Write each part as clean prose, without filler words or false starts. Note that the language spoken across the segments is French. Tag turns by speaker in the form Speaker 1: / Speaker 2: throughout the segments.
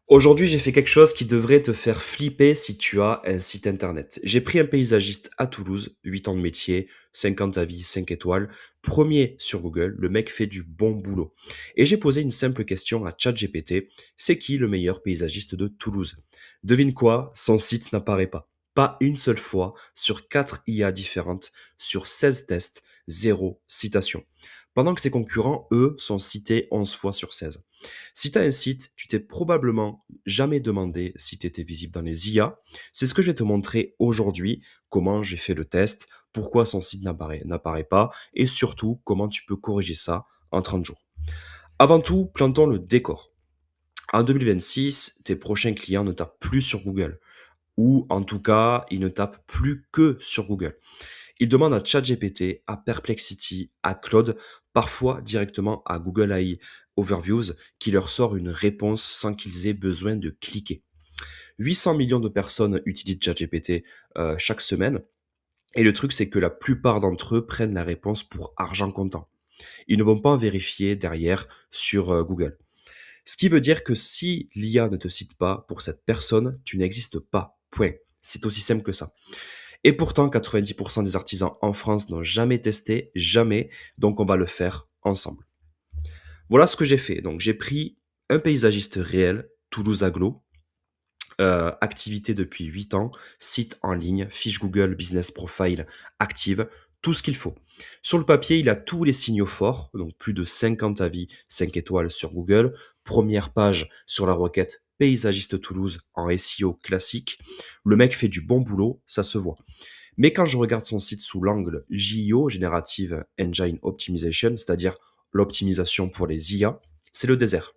Speaker 1: Aujourd'hui, j'ai fait quelque chose qui devrait te faire flipper si tu as un site internet. J'ai pris un paysagiste à Toulouse, 8 ans de métier, 50 avis, 5 étoiles, premier sur Google, le mec fait du bon boulot. Et j'ai posé une simple question à ChatGPT, c'est qui le meilleur paysagiste de Toulouse? Devine quoi, son site n'apparaît pas. Pas une seule fois sur 4 IA différentes, sur 16 tests, zéro citation. Pendant que ses concurrents, eux, sont cités 11 fois sur 16. Si tu as un site, tu t'es probablement jamais demandé si tu étais visible dans les IA. C'est ce que je vais te montrer aujourd'hui, comment j'ai fait le test, pourquoi son site n'apparaît pas, et surtout comment tu peux corriger ça en 30 jours. Avant tout, plantons le décor. En 2026, tes prochains clients ne tapent plus sur Google, ou en tout cas, ils ne tapent plus que sur Google. Ils demandent à ChatGPT, à Perplexity, à Claude, parfois directement à Google AI Overviews, qui leur sort une réponse sans qu'ils aient besoin de cliquer. 800 millions de personnes utilisent ChatGPT chaque semaine, et le truc c'est que la plupart d'entre eux prennent la réponse pour argent comptant. Ils ne vont pas vérifier derrière sur Google. Ce qui veut dire que si l'IA ne te cite pas, pour cette personne, tu n'existes pas. Point. C'est aussi simple que ça. Et pourtant, 90% des artisans en France n'ont jamais testé, jamais, donc on va le faire ensemble. Voilà ce que j'ai fait. Donc j'ai pris un paysagiste réel, Toulouse Aglo, activité depuis 8 ans, site en ligne, fiche Google, business profile active, tout ce qu'il faut. Sur le papier, il a tous les signaux forts, donc plus de 50 avis 5 étoiles sur Google, première page sur la requête paysagiste Toulouse en SEO classique. Le mec fait du bon boulot, ça se voit. Mais quand je regarde son site sous l'angle JIO, Generative Engine Optimization, c'est-à-dire l'optimisation pour les IA, c'est le désert.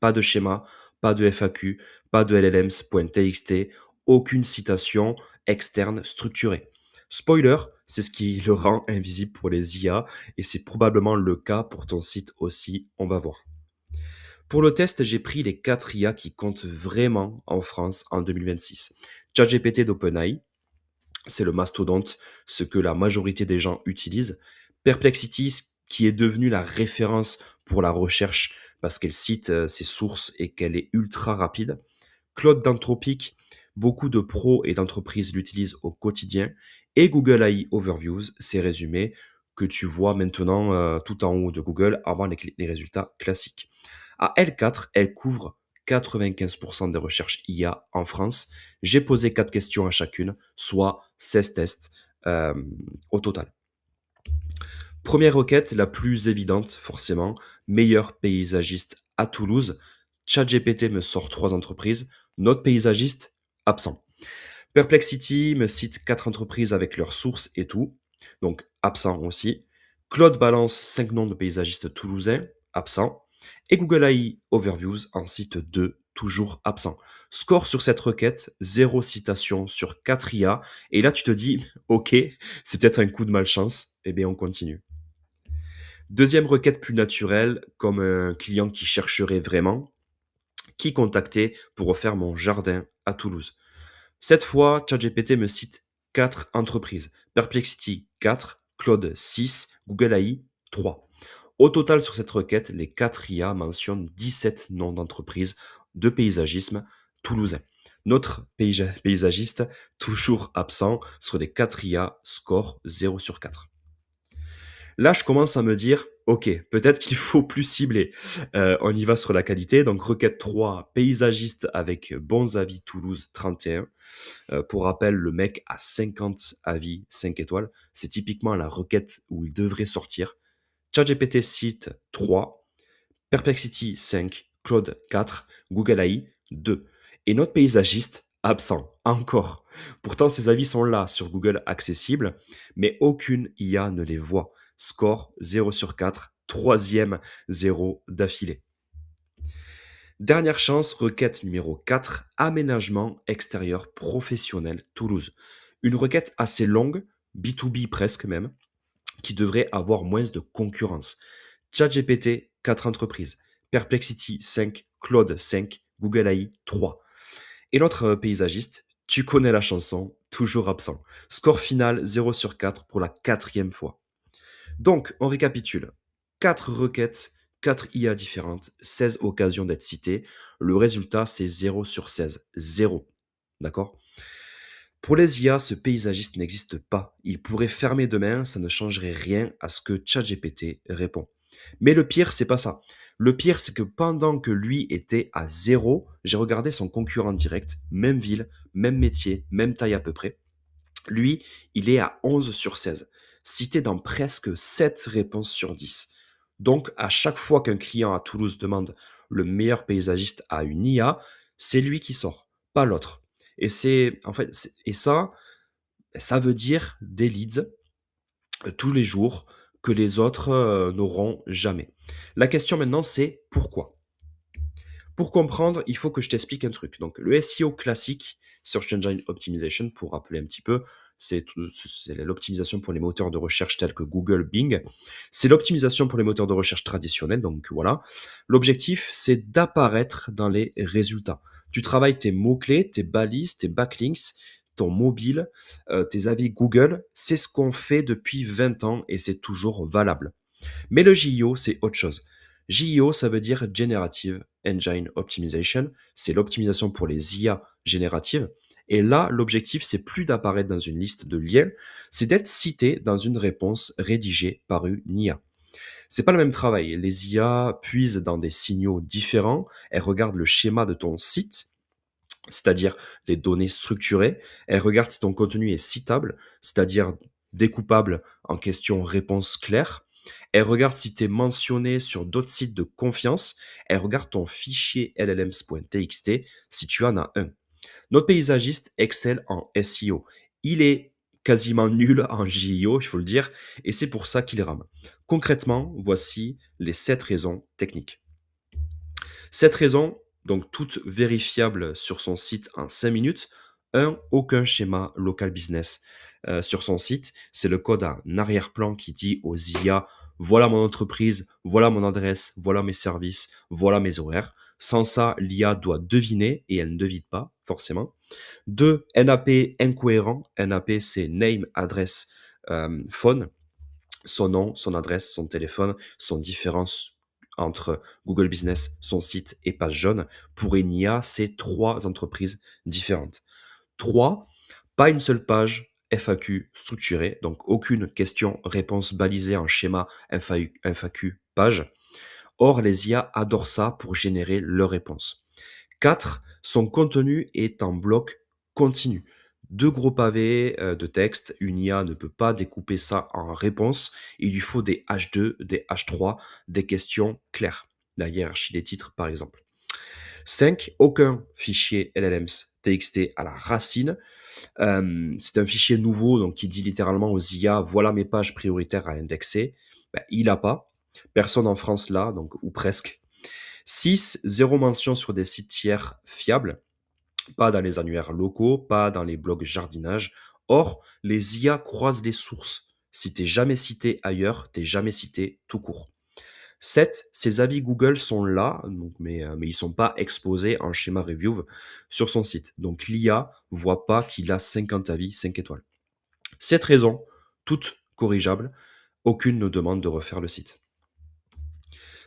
Speaker 1: Pas de schéma, pas de FAQ, pas de LLMs.txt, aucune citation externe structurée. Spoiler, c'est ce qui le rend invisible pour les IA et c'est probablement le cas pour ton site aussi, on va voir. Pour le test, j'ai pris les 4 IA qui comptent vraiment en France en 2026. ChatGPT d'OpenAI, c'est le mastodonte, ce que la majorité des gens utilisent. Perplexity, qui est devenue la référence pour la recherche parce qu'elle cite ses sources et qu'elle est ultra rapide. Claude d'Anthropic, beaucoup de pros et d'entreprises l'utilisent au quotidien. Et Google AI Overviews, c'est résumé que tu vois maintenant tout en haut de Google avant les résultats classiques. À L4, elle couvre 95% des recherches IA en France. J'ai posé 4 questions à chacune, soit 16 tests euh, au total. Première requête, la plus évidente, forcément, meilleur paysagiste à Toulouse. ChatGPT me sort 3 entreprises, notre paysagiste, absent. Perplexity me cite 4 entreprises avec leurs sources et tout, donc absent aussi. Claude balance 5 noms de paysagistes toulousains, absent. Et Google AI Overviews en cite 2, toujours absent. Score sur cette requête, 0 citation sur 4 IA. Et là, tu te dis, ok, c'est peut-être un coup de malchance. Eh bien, on continue. Deuxième requête plus naturelle, comme un client qui chercherait vraiment, qui contacter pour refaire mon jardin à Toulouse. Cette fois, ChatGPT me cite 4 entreprises. Perplexity 4, Claude 6, Google AI 3. Au total, sur cette requête, les 4 IA mentionnent 17 noms d'entreprises de paysagisme toulousain. Notre paysagiste, toujours absent, sur les 4 IA, score 0 sur 4. Là, je commence à me dire, ok, peut-être qu'il faut plus cibler. On y va sur la qualité. Donc, requête 3, paysagiste avec bons avis Toulouse 31. Pour rappel, le mec a 50 avis 5 étoiles. C'est typiquement la requête où il devrait sortir. ChatGPT cite 3, Perplexity 5, Claude 4, Google AI 2. Et notre paysagiste, absent, encore. Pourtant, ces avis sont là sur Google accessibles, mais aucune IA ne les voit. Score 0 sur 4, troisième 0 d'affilée. Dernière chance, requête numéro 4, aménagement extérieur professionnel Toulouse. Une requête assez longue, B2B presque même, qui devrait avoir moins de concurrence. ChatGPT, 4 entreprises. Perplexity, 5. Claude, 5. Google AI, 3. Et notre paysagiste, tu connais la chanson, toujours absent. Score final 0 sur 4 pour la quatrième fois. Donc, on récapitule. 4 requêtes, 4 IA différentes, 16 occasions d'être cité. Le résultat, c'est 0 sur 16. 0. D'accord? Pour les IA, ce paysagiste n'existe pas. Il pourrait fermer demain, ça ne changerait rien à ce que ChatGPT répond. Mais le pire, c'est pas ça. Le pire, c'est que pendant que lui était à 0, j'ai regardé son concurrent direct, même ville, même métier, même taille à peu près. Lui, il est à 11 sur 16, cité dans presque 7 réponses sur 10. Donc, à chaque fois qu'un client à Toulouse demande le meilleur paysagiste à une IA, c'est lui qui sort, pas l'autre. Et ça veut dire des leads tous les jours que les autres n'auront jamais. La question maintenant, c'est pourquoi? Pour comprendre, il faut que je t'explique un truc. Donc, le SEO classique, Search Engine Optimization, pour rappeler un petit peu, c'est l'optimisation pour les moteurs de recherche tels que Google, Bing. C'est l'optimisation pour les moteurs de recherche traditionnels. Donc, voilà. L'objectif, c'est d'apparaître dans les résultats. Tu travailles tes mots-clés, tes balises, tes backlinks, ton mobile, tes avis Google. C'est ce qu'on fait depuis 20 ans et c'est toujours valable. Mais le JIO, c'est autre chose. JIO, ça veut dire Generative Engine Optimization. C'est l'optimisation pour les IA génératives. Et là, l'objectif, c'est plus d'apparaître dans une liste de liens, c'est d'être cité dans une réponse rédigée par une IA. C'est pas le même travail. Les IA puisent dans des signaux différents. Elles regardent le schéma de ton site, c'est-à-dire les données structurées. Elles regardent si ton contenu est citable, c'est-à-dire découpable en questions-réponses claires. Elle regarde si tu es mentionné sur d'autres sites de confiance. Elle regarde ton fichier llms.txt si tu en as un. Notre paysagiste excelle en SEO. Il est quasiment nul en JIO, il faut le dire, et c'est pour ça qu'il rame. Concrètement, voici les 7 raisons techniques. Cette raison, donc toutes vérifiables sur son site en 5 minutes. Un, aucun schéma local business sur son site. C'est le code en arrière-plan qui dit aux IA, voilà mon entreprise, voilà mon adresse, voilà mes services, voilà mes horaires. Sans ça, l'IA doit deviner et elle ne devine pas, forcément. Deux, NAP incohérent. NAP, c'est name, adresse, phone. Son nom, son adresse, son téléphone sont différents entre Google Business, son site et page jaune. Pour une IA, c'est 3 entreprises différentes. 3, pas une seule page FAQ structurée, donc aucune question-réponse balisée en schéma FAQ page. Or, les IA adorent ça pour générer leurs réponses. 4, son contenu est en bloc continu. 2 gros pavés de texte, une IA ne peut pas découper ça en réponses. Il lui faut des H2, des H3, des questions claires. La hiérarchie des titres, par exemple. 5, aucun fichier LLMs TXT à la racine. C'est un fichier nouveau donc qui dit littéralement aux IA, voilà mes pages prioritaires à indexer. Ben, il n'a pas. Personne en France l'a, donc ou presque. 6, zéro mention sur des sites tiers fiables, pas dans les annuaires locaux, pas dans les blogs jardinage. Or, les IA croisent les sources. Si t'es jamais cité ailleurs, t'es jamais cité tout court. 7, ces avis Google sont là, donc, mais ils sont pas exposés en schéma review sur son site. Donc l'IA voit pas qu'il a 50 avis 5 étoiles. Cette raison, toutes corrigeables, aucune ne demande de refaire le site.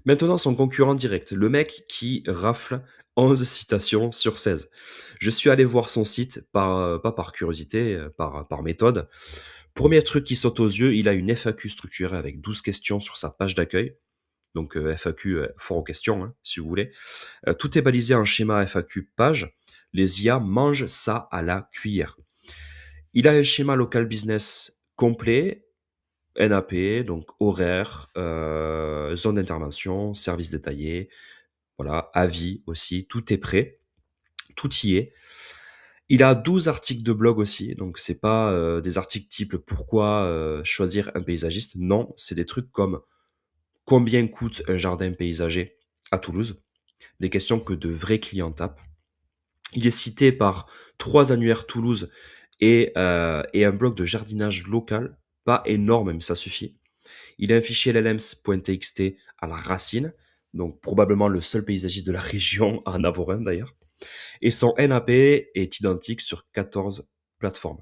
Speaker 1: Maintenant, son concurrent direct, le mec qui rafle 11 citations sur 16. Je suis allé voir son site, pas par curiosité, par méthode. Premier truc qui saute aux yeux, il a une FAQ structurée avec 12 questions sur sa page d'accueil. Donc FAQ, foire aux questions, hein, si vous voulez. Tout est balisé en schéma FAQ page. Les IA mangent ça à la cuillère. Il a un schéma local business complet, NAP, donc horaire, zone d'intervention, service détaillé, voilà, avis aussi, tout est prêt, tout y est. Il a 12 articles de blog aussi, donc c'est pas des articles type pourquoi choisir un paysagiste. Non, c'est des trucs comme combien coûte un jardin paysager à Toulouse, des questions que de vrais clients tapent. Il est cité par 3 annuaires Toulouse et un blog de jardinage local, pas énorme, mais ça suffit. Il a un fichier llms.txt à la racine, donc probablement le seul paysagiste de la région à en avoir un d'ailleurs. Et son NAP est identique sur 14 plateformes.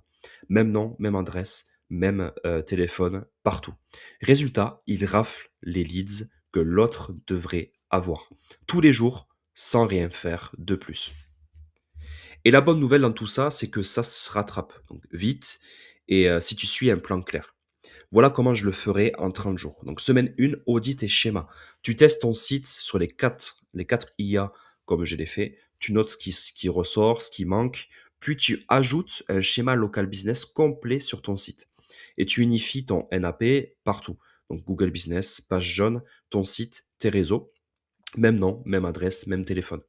Speaker 1: Même nom, même adresse, même téléphone, partout. Résultat, il rafle les leads que l'autre devrait avoir. Tous les jours, sans rien faire de plus. Et la bonne nouvelle dans tout ça, c'est que ça se rattrape donc vite et si tu suis un plan clair. Voilà comment je le ferai en 30 jours. Donc semaine 1, audit et schéma. Tu testes ton site sur les quatre IA comme je l'ai fait. Tu notes ce qui ressort, ce qui manque. Puis tu ajoutes un schéma local business complet sur ton site. Et tu unifies ton NAP partout. Donc Google Business, page jaune, ton site, tes réseaux. Même nom, même adresse, même téléphone.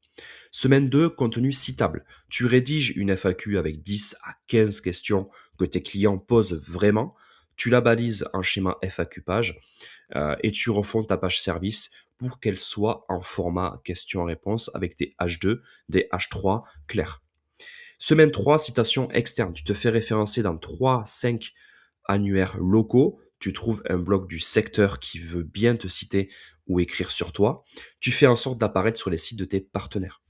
Speaker 1: Semaine 2, contenu citable. Tu rédiges une FAQ avec 10 à 15 questions que tes clients posent vraiment. Tu la balises en schéma FAQ page et tu refonds ta page service pour qu'elle soit en format question-réponse avec des H2, des H3 clairs. Semaine 3, citation externe. Tu te fais référencer dans 3-5 annuaires locaux. Tu trouves un blog du secteur qui veut bien te citer ou écrire sur toi. Tu fais en sorte d'apparaître sur les sites de tes partenaires.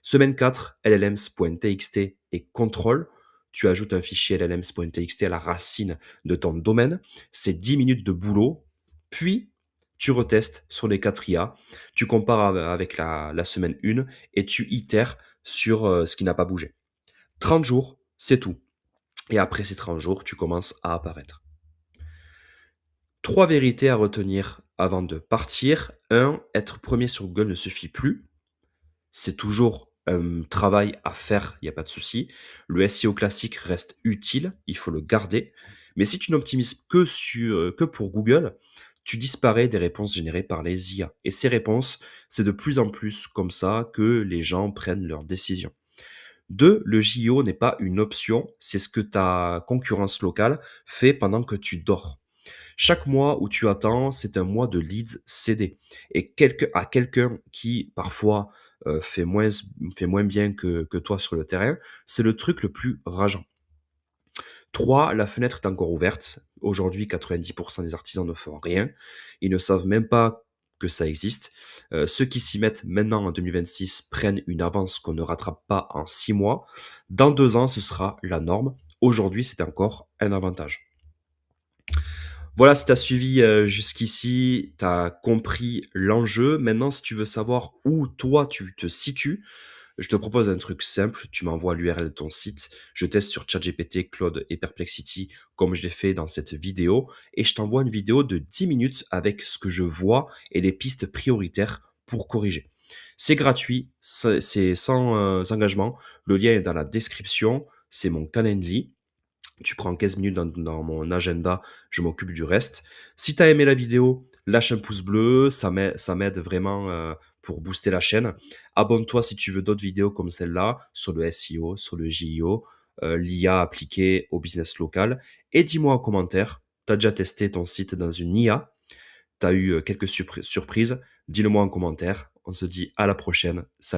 Speaker 1: Semaine 4, llms.txt et contrôle. Tu ajoutes un fichier llms.txt à la racine de ton domaine. C'est 10 minutes de boulot. Puis, tu retestes sur les 4 IA. Tu compares avec la semaine 1 et tu itères sur ce qui n'a pas bougé. 30 jours, c'est tout. Et après ces 30 jours, tu commences à apparaître. 3 vérités à retenir avant de partir. 1, être premier sur Google ne suffit plus. C'est toujours un travail à faire, il n'y a pas de souci. Le SEO classique reste utile, il faut le garder. Mais si tu n'optimises que pour Google, tu disparais des réponses générées par les IA. Et ces réponses, c'est de plus en plus comme ça que les gens prennent leurs décisions. 2, le JO n'est pas une option, c'est ce que ta concurrence locale fait pendant que tu dors. Chaque mois où tu attends, c'est un mois de leads cédés. Et à quelqu'un qui, parfois, fait moins bien que toi sur le terrain, c'est le truc le plus rageant. 3, la fenêtre est encore ouverte. Aujourd'hui, 90% des artisans ne font rien. Ils ne savent même pas que ça existe. Ceux qui s'y mettent maintenant en 2026 prennent une avance qu'on ne rattrape pas en 6 mois. Dans 2 ans, ce sera la norme. Aujourd'hui, c'est encore un avantage. Voilà, si tu as suivi jusqu'ici, tu as compris l'enjeu. Maintenant, si tu veux savoir où toi tu te situes, je te propose un truc simple. Tu m'envoies l'URL de ton site. Je teste sur ChatGPT, Claude et Perplexity comme je l'ai fait dans cette vidéo. Et je t'envoie une vidéo de 10 minutes avec ce que je vois et les pistes prioritaires pour corriger. C'est gratuit, c'est sans engagement. Le lien est dans la description. C'est mon Calendly. Tu prends 15 minutes dans mon agenda, je m'occupe du reste. Si tu as aimé la vidéo, lâche un pouce bleu, ça m'aide vraiment pour booster la chaîne. Abonne-toi si tu veux d'autres vidéos comme celle-là sur le SEO, sur le JIO, l'IA appliquée au business local. Et dis-moi en commentaire, tu as déjà testé ton site dans une IA, tu as eu quelques surprises, dis-le moi en commentaire. On se dit à la prochaine, salut.